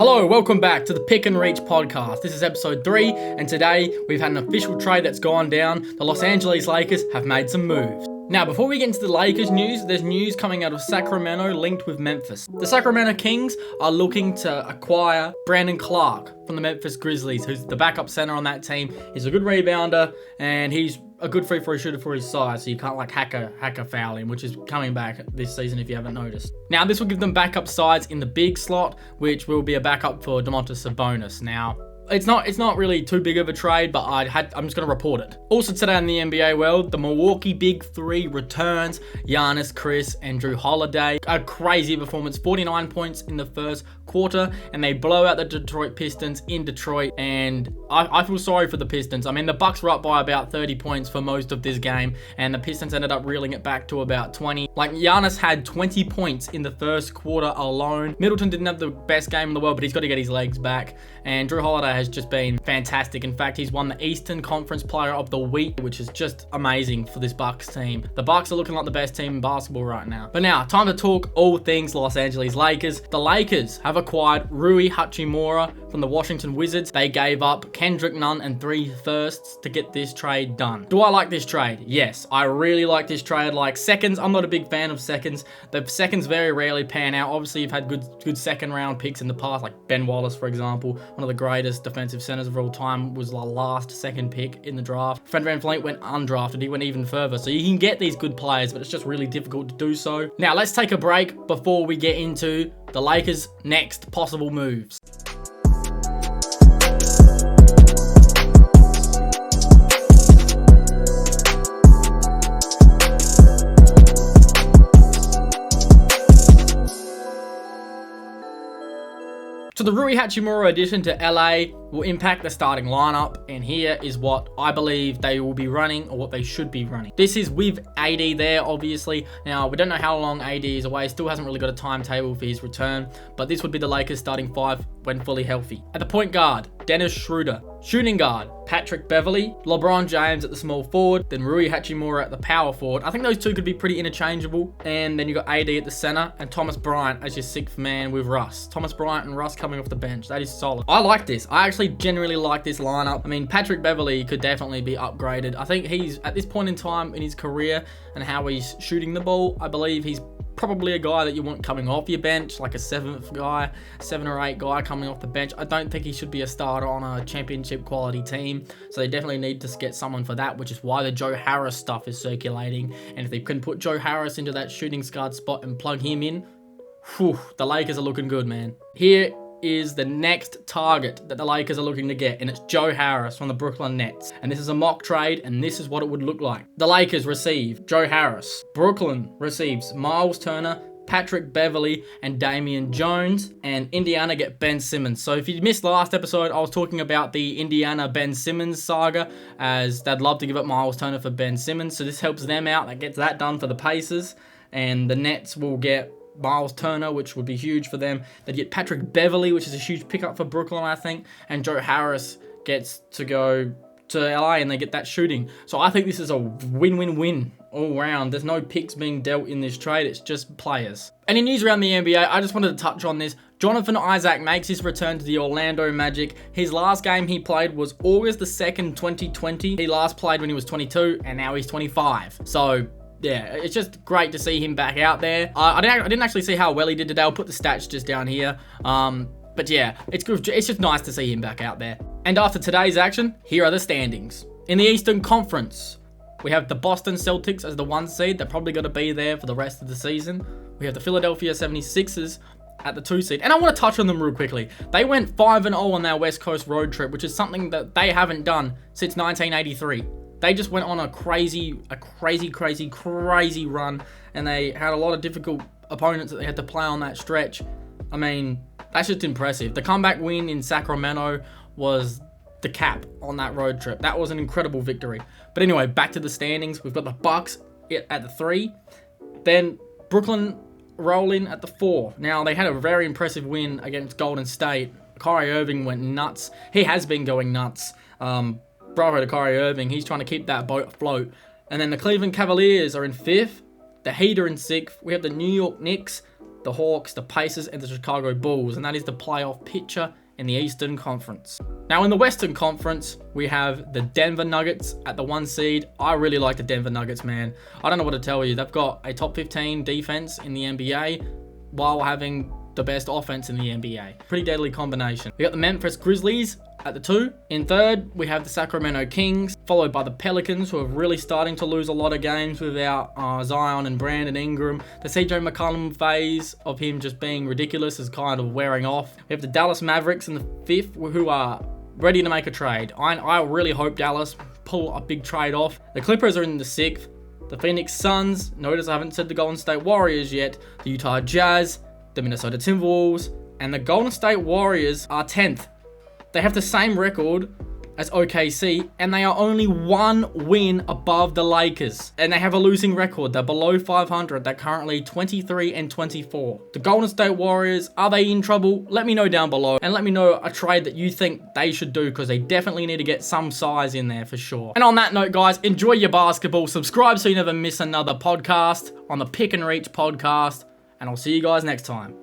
Hello, welcome back to the Pick and Reach podcast. This is episode 3, and today we've had an official trade that's gone down. The Los Angeles Lakers have made some moves. Now, before we get into the Lakers news, there's news coming out of Sacramento linked with Memphis. The Sacramento Kings are looking to acquire Brandon Clark from the Memphis Grizzlies, who's the backup center on that team. He's a good rebounder, and he's a good free throw shooter for his size, so you can't hack a foul him, which is coming back this season if you haven't noticed. Now, this will give them backup size in the big slot, which will be a backup for Domantas Sabonis. Now, it's not really too big of a trade, but I'm just going to report it. Also today in the NBA world, the Milwaukee Big Three returns. Giannis, Chris, and Jrue Holiday. A crazy performance, 49 points in the first quarter, and they blow out the Detroit Pistons in Detroit, and I feel sorry for the Pistons. I mean, the Bucks were up by about 30 points for most of this game, and the Pistons ended up reeling it back to about 20. Giannis had 20 points in the first quarter alone. Middleton didn't have the best game in the world, but he's got to get his legs back, and Jrue Holiday has just been fantastic. In fact, he's won the Eastern Conference Player of the Week, which is just amazing for this Bucks team. The Bucks are looking like the best team in basketball right now. But now, time to talk all things Los Angeles Lakers. The Lakers have acquired Rui Hachimura from the Washington Wizards. They gave up Kendrick Nunn and 3 firsts to get this trade done. Do I like this trade? Yes, I really like this trade. Like seconds, I'm not a big fan of seconds. The seconds very rarely pan out. Obviously, you've had good second round picks in the past, like Ben Wallace, for example, one of the greatest defensive centers of all time, was the last second pick in the draft. Fred VanVleet went undrafted. He went even further. So you can get these good players, but it's just really difficult to do so. Now, let's take a break before we get into the Lakers' next possible moves. So the Rui Hachimura addition to LA will impact the starting lineup, and here is what I believe they will be running, or what they should be running. This is with AD there, obviously. Now, we don't know how long AD is away, still hasn't really got a timetable for his return, but this would be the Lakers starting 5 when fully healthy. At the point guard, Dennis Schroeder. Shooting guard, Patrick Beverley. LeBron James at the small forward, then Rui Hachimura at the power forward. I think those two could be pretty interchangeable. And then you got AD at the center, and Thomas Bryant as your 6th man with Russ. Thomas Bryant and Russ coming off the bench. That is solid. I like this. I actually genuinely like this lineup. I mean, Patrick Beverley could definitely be upgraded. I think he's, at this point in time in his career and how he's shooting the ball, I believe he's probably a guy that you want coming off your bench, like a 7th guy, 7 or 8 guy coming off the bench. I don't think he should be a starter on a championship quality team, so they definitely need to get someone for that, which is why the Joe Harris stuff is circulating. And if they can put Joe Harris into that shooting guard spot and plug him in, the Lakers are looking good, man. Here is the next target that the Lakers are looking to get, and it's Joe Harris from the Brooklyn Nets. And this is a mock trade, and this is what it would look like. The Lakers receive Joe Harris. Brooklyn receives Miles Turner, Patrick Beverley, and Damian Jones, and Indiana get Ben Simmons. So if you missed the last episode, I was talking about the Indiana Ben Simmons saga, as they'd love to give up Miles Turner for Ben Simmons, so this helps them out. That gets that done for the Pacers, and the Nets will get Miles Turner, which would be huge for them. They'd get Patrick Beverley, which is a huge pickup for Brooklyn, I think, and Joe Harris gets to go to LA, and they get that shooting. So I think this is a win-win-win all round. There's no picks being dealt in this trade, it's just players. And in news around the NBA, I just wanted to touch on this. Jonathan Isaac makes his return to the Orlando Magic. His last game he played was August the 2nd, 2020. He last played when he was 22, and now he's 25. So yeah, it's just great to see him back out there. I didn't actually see how well he did today. I'll put the stats just down here. But yeah, it's good. It's just nice to see him back out there. And after today's action, here are the standings. In the Eastern Conference, we have the Boston Celtics as the 1 seed. They're probably going to be there for the rest of the season. We have the Philadelphia 76ers at the 2 seed. And I want to touch on them real quickly. They went 5-0 on their West Coast road trip, which is something that they haven't done since 1983. They just went on a crazy run, and they had a lot of difficult opponents that they had to play on that stretch. I mean, that's just impressive. The comeback win in Sacramento was the cap on that road trip. That was an incredible victory. But anyway, back to the standings. We've got the Bucks at the 3. Then Brooklyn roll in at the 4. Now, they had a very impressive win against Golden State. Kyrie Irving went nuts. He has been going nuts. Bravo to Kyrie Irving. He's trying to keep that boat afloat. And then the Cleveland Cavaliers are in 5th. The Heat are in 6th. We have the New York Knicks the Hawks, the Pacers, and the Chicago Bulls, and that is the playoff picture in the Eastern Conference. Now in the Western Conference, we have the Denver Nuggets at the 1 seed. I really like the Denver Nuggets, man. I don't know what to tell you. They've got a top 15 defense in the NBA while having the best offense in the NBA. Pretty deadly combination. We got the Memphis Grizzlies at the 2. In third, we have the Sacramento Kings, followed by the Pelicans, who are really starting to lose a lot of games without Zion and Brandon Ingram. The CJ McCollum phase of him just being ridiculous is kind of wearing off. We have the Dallas Mavericks in the 5th, who are ready to make a trade. I really hope Dallas pull a big trade off. The Clippers are in the 6th. The Phoenix Suns, notice I haven't said the Golden State Warriors yet. The Utah Jazz, the Minnesota Timberwolves, and the Golden State Warriors are 10th. They have the same record as OKC, and they are only 1 win above the Lakers. And they have a losing record. They're below 500. They're currently 23-24. The Golden State Warriors, are they in trouble? Let me know down below, and let me know a trade that you think they should do, because they definitely need to get some size in there for sure. And on that note, guys, enjoy your basketball. Subscribe so you never miss another podcast on the Pick and Reach podcast. And I'll see you guys next time.